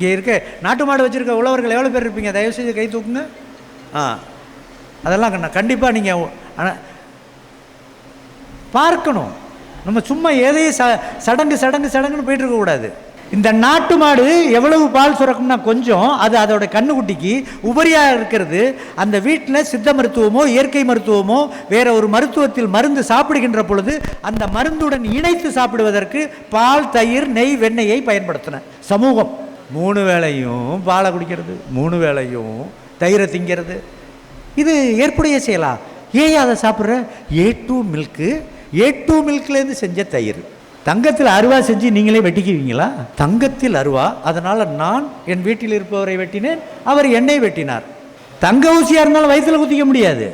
இங்கே இருக்க நாட்டு மாடு வச்சுருக்க உழவர்கள் எவ்வளோ பேர் இருப்பீங்க? தயவுசெய்து கை தூக்குங்க. அதெல்லாம் கண்டிப்பாக நீங்கள் பார்க்கணும். நம்ம சும்மா எதையும் சடங்குன்னு போயிட்டு இருக்கக்கூடாது. இந்த நாட்டு மாடு எவ்வளவு பால் சுரக்கும்னா கொஞ்சம், அது அதோட கண்ணுக்குட்டிக்கு உபரியாக இருக்கிறது. அந்த வீட்டில் சித்த மருத்துவமோ இயற்கை மருத்துவமோ வேற ஒரு மருத்துவத்தில் மருந்து சாப்பிடுகின்ற பொழுது அந்த மருந்துடன் இணைத்து சாப்பிடுவதற்கு பால், தயிர், நெய், வெண்ணெயை பயன்படுத்தின சமூகம். 3 வேளையும் பாலை குடிக்கிறது, 3 வேளையும் தயிரை திங்கிறது, இது ஏற்புடைய செயலா? ஏன் அதை சாப்பிட்ற? A2 மில்க்கு, A2 மில்க்லேருந்து செஞ்ச தயிர். தங்கத்தில் அருவா செஞ்சு நீங்களே வெட்டிக்குவீங்களா? தங்கத்தில் அருவா. அதனால் நான் என் வீட்டில் இருப்பவரை வெட்டினேன், அவர் என்னை வெட்டினார். தங்க ஊசியாக இருந்தாலும் வயிற்றில் குத்திக்க முடியாது.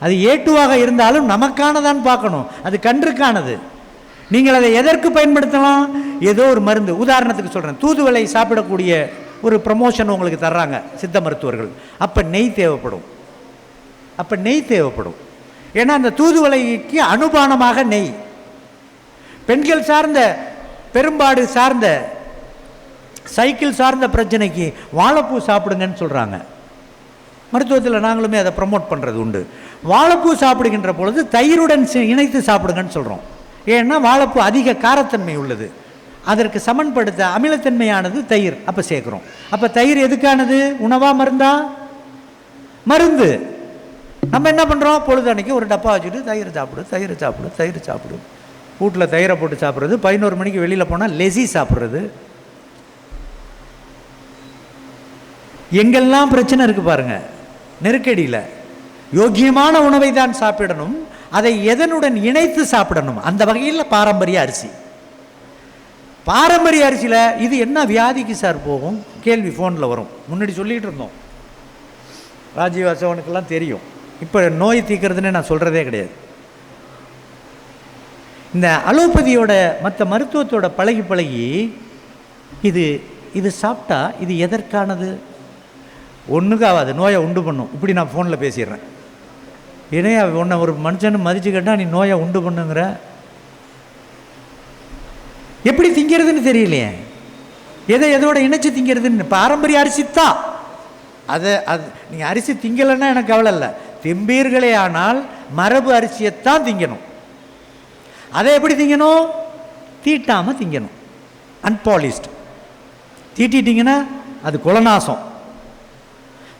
அது A2வாக இருந்தாலும் நமக்கானதான் பார்க்கணும், அது கன்றுக்கானது. நீங்கள் அதை எதற்கு பயன்படுத்தலாம்? ஏதோ ஒரு மருந்து. உதாரணத்துக்கு சொல்கிறேன், தூதுவளை சாப்பிடக்கூடிய ஒரு ப்ரமோஷன் உங்களுக்கு தர்றாங்க சித்த மருத்துவர்கள். அப்போ நெய் தேவைப்படும். ஏன்னா அந்த தூதுவளைக்கு அனுபானமாக நெய். பெண்கள் சார்ந்த, பெரும்பாடு சார்ந்த, சைக்கிள் சார்ந்த பிரச்சனைக்கு வாழைப்பூ சாப்பிடுங்கன்னு சொல்கிறாங்க. மருத்துவத்தில் நாங்களுமே அதை ப்ரமோட் பண்ணுறது உண்டு. வாழைப்பூ சாப்பிடுகின்ற பொழுது தயிருடன் இணைத்து சாப்பிடுங்கன்னு சொல்கிறோம். ஏன்னா வாழைப்பூ அதிக காரத்தன்மை உள்ளது, அதற்கு சமன்படுத்த அமிலத்தன்மையானது தயிர். அப்போ சேர்க்குறோம். அப்போ தயிர் எதுக்கானது? உணவா மருந்தா? மருந்து. நம்ம என்ன பண்ணுறோம்? பொழுது அன்னைக்கு ஒரு டப்பா வச்சுட்டு தயிர் சாப்பிடு. வீட்டில் தயிரை போட்டு சாப்பிட்றது, 11 மணிக்கு வெளியில் போனால் லெசி சாப்பிட்றது. எங்கெல்லாம் பிரச்சனை இருக்குது பாருங்கள் நெருக்கடியில். யோக்கியமான உணவை தான் சாப்பிடணும், அதை எதனுடன் இணைத்து சாப்பிடணும். அந்த வகையில் பாரம்பரிய அரிசியில் இது என்ன வியாதிக்கு சார் போகும்? கேள்வி ஃபோனில் வரும். முன்னாடி சொல்லிகிட்டு இருந்தோம், ராஜீவ் அசோகனுக்கெல்லாம் தெரியும். இப்போ நோய் தீர்க்கிறதுன்னு நான் சொல்கிறதே கிடையாது. இந்த அலோபதியோட மற்ற மருத்துவத்தோட பழகி இது சாப்பிட்டா இது எதற்கானது? ஒன்றுக்கு ஆகாது, நோயை உண்டு பண்ணும். இப்படி நான் ஃபோனில் பேசிடுறேன். ஏன்னா உன்னை ஒரு மனுஷனை மதிச்சு கேட்டால் நீ நோயை உண்டு பண்ணுங்கிற. எப்படி திங்கிறதுன்னு தெரியலையே, எதோட இணைச்சி திங்கிறதுன்னு. பாரம்பரிய அரிசி தான் அது. நீங்கள் அரிசி திங்கலைன்னா எனக்கு கவலை இல்லை. திம்பீர்களே ஆனால் மரபு அரிசியைத்தான் திங்கணும். அதை எப்படி திங்கணும்? தீட்டாமல் திங்கணும். அன்பாலிஷ்டு. தீட்டிட்டிங்கன்னா அது குலநாசம்.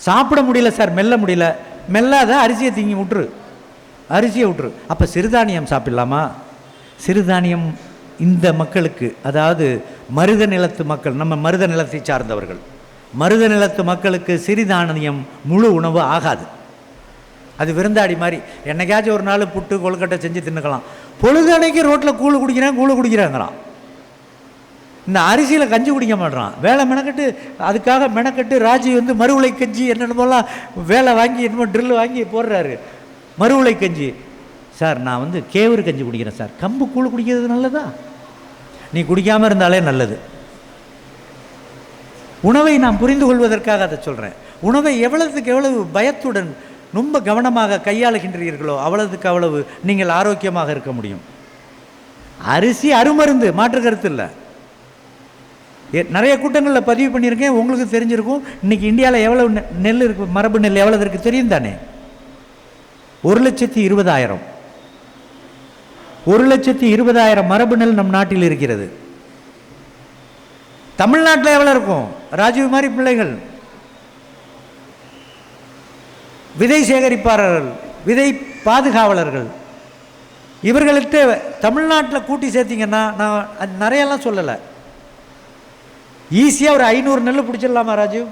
சாப்பிட முடியல சார், மெல்ல முடியல, மெல்லாத அரிசியை திங்கி விட்டுரு. அப்போ சிறுதானியம் சாப்பிடலாமா? சிறுதானியம் இந்த மக்களுக்கு, அதாவது மருத நிலத்து மக்கள், நம்ம மருத நிலத்தை சார்ந்தவர்கள், மருத நிலத்து மக்களுக்கு சிறுதானியம் முழு உணவு ஆகாது. அது விருந்தாடி மாதிரி. என்னைக்காச்சும் ஒரு நாள் புட்டு கொழுக்கட்டை செஞ்சு தின்னுக்கலாம். பொழுதனைக்கு ரோட்டில் கூழு குடிக்கிறாங்களாம். இந்த அரிசியில் கஞ்சி குடிக்க மாட்டான். வேலை மெனக்கட்டு ராஜி மறு உலை கஞ்சி என்னென்னமோலாம் வேலை வாங்கி என்னமோ ட்ரில் வாங்கி போடுறாரு. மறு உலை கஞ்சி. சார் நான் கேவரு கஞ்சி குடிக்கிறேன் சார். கம்பு கூழ் குடிக்கிறது நல்லதா? நீ குடிக்காமல் இருந்தாலே நல்லது. உணவை நாம் புரிந்து கொள்வதற்காக அதை சொல்கிறேன். உணவை எவ்வளவுக்கு எவ்வளவு பயத்துடன் ரொம்ப கவனமாக கையாளுகின்றீர்களோ அவ்வளவுக்கு அவ்வளவு நீங்கள் ஆரோக்கியமாக இருக்க முடியும். அரிசி அருமருந்து, மாற்று கருத்து இல்லை. நிறைய கூட்டங்களில் பதிவு பண்ணியிருக்கேன், உங்களுக்கு தெரிஞ்சிருக்கும். இன்றைக்கி இந்தியாவில் எவ்வளவு நெல் இருக்குது, மரபு நெல் எவ்வளவு இருக்குது தெரியும் தானே? 1,20,000. 1,20,000 மரபு நெல் நம் நாட்டில் இருக்கிறது. தமிழ்நாட்டில் எவ்வளோ இருக்கும்? ராஜீவ் மாதிரி பிள்ளைகள், விதை சேகரிப்பாளர்கள், விதை பாதுகாவலர்கள், இவர்கள்ட்ட தமிழ்நாட்டில் கூட்டி சேர்த்திங்கன்னா, நான் நிறையெல்லாம் சொல்லலை, ஈஸியாக ஒரு 500 நெல் பிடிச்சிடலாமா ராஜீவ்?